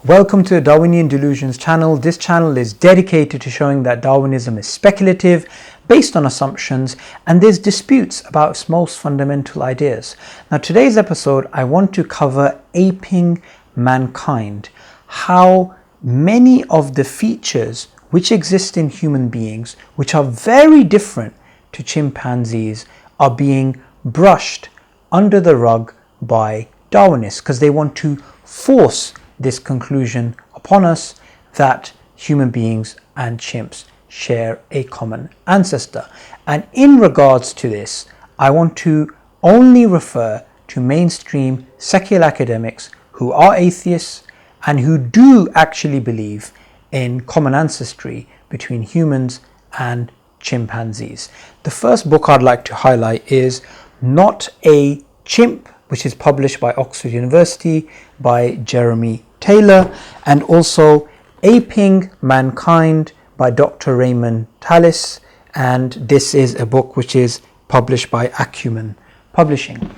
Welcome to the Darwinian Delusions channel. This channel is dedicated to showing that Darwinism is speculative, based on assumptions, and there's disputes about its most fundamental ideas. Now, today's episode, I want to cover aping mankind, how many of the features which exist in human beings, which are very different to chimpanzees, are being brushed under the rug by Darwinists because they want to force this conclusion upon us that human beings and chimps share a common ancestor. And in regards to this, I want to only refer to mainstream secular academics who are atheists and who do actually believe in common ancestry between humans and chimpanzees. The first book I'd like to highlight is Not a Chimp, which is published by Oxford University by Jeremy Taylor, and also Aping Mankind by Dr. Raymond Tallis, and this is a book which is published by Acumen Publishing.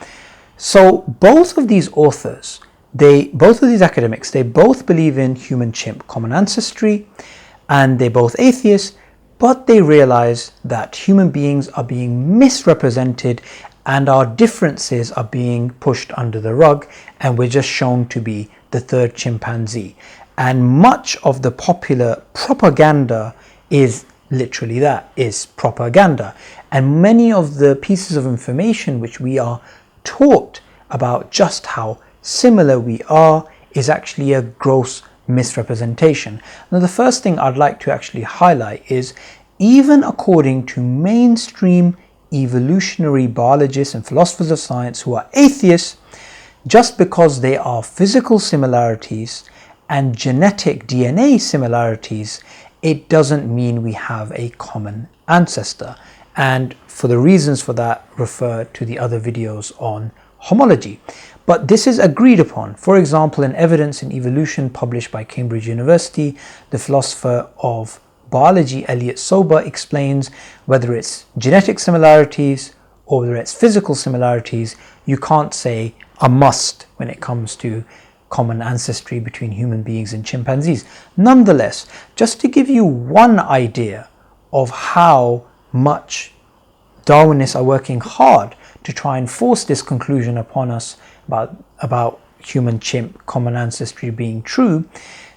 So both of these authors, both of these academics, they both believe in human-chimp common ancestry, and they're both atheists, but they realize that human beings are being misrepresented and our differences are being pushed under the rug, and we're just shown to be the third chimpanzee. And much of the popular propaganda is literally that, is propaganda. And many of the pieces of information which we are taught about just how similar we are is actually a gross misrepresentation. Now, the first thing I'd like to actually highlight is, even according to mainstream evolutionary biologists and philosophers of science who are atheists, just because there are physical similarities and genetic DNA similarities, it doesn't mean we have a common ancestor. And for the reasons for that, refer to the other videos on homology. But this is agreed upon. For example, in Evidence in Evolution published by Cambridge University, the philosopher of biology Elliot Sober explains whether it's genetic similarities or whether it's physical similarities, you can't say a must when it comes to common ancestry between human beings and chimpanzees. Nonetheless, just to give you one idea of how much Darwinists are working hard to try and force this conclusion upon us about human-chimp common ancestry being true,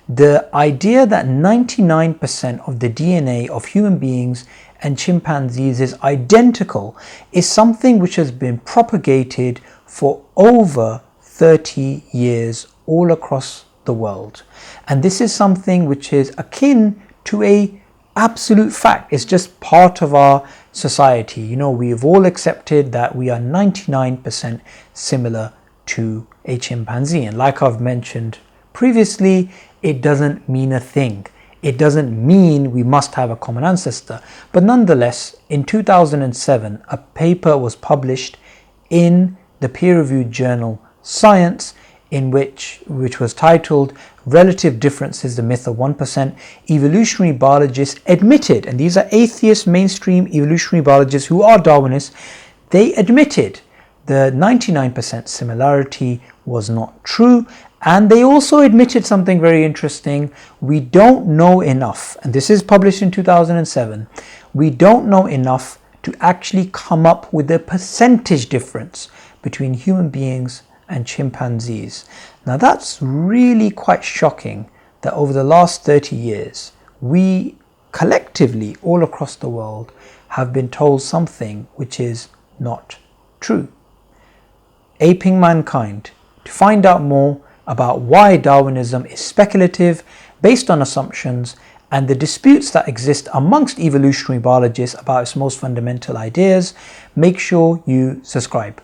the idea that 99% of the DNA of human beings and chimpanzees is identical is something which has been propagated for over 30 years all across the world. And this is something which is akin to a absolute fact. It's just part of our society. You know, we have all accepted that we are 99% similar to a chimpanzee. And like I've mentioned previously, it doesn't mean a thing. It doesn't mean we must have a common ancestor. But nonetheless, in 2007, a paper was published in the peer-reviewed journal Science, in which was titled Relative Differences, the Myth of 1%. Evolutionary biologists admitted, and these are atheist mainstream evolutionary biologists who are Darwinists, they admitted the 99% similarity was not true. And they also admitted something very interesting. We don't know enough, and this is published in 2007, we don't know enough to actually come up with a percentage difference between human beings and chimpanzees. Now, that's really quite shocking that over the last 30 years, we collectively all across the world have been told something which is not true. Aping Mankind. To find out more about why Darwinism is speculative, based on assumptions, and the disputes that exist amongst evolutionary biologists about its most fundamental ideas, make sure you subscribe.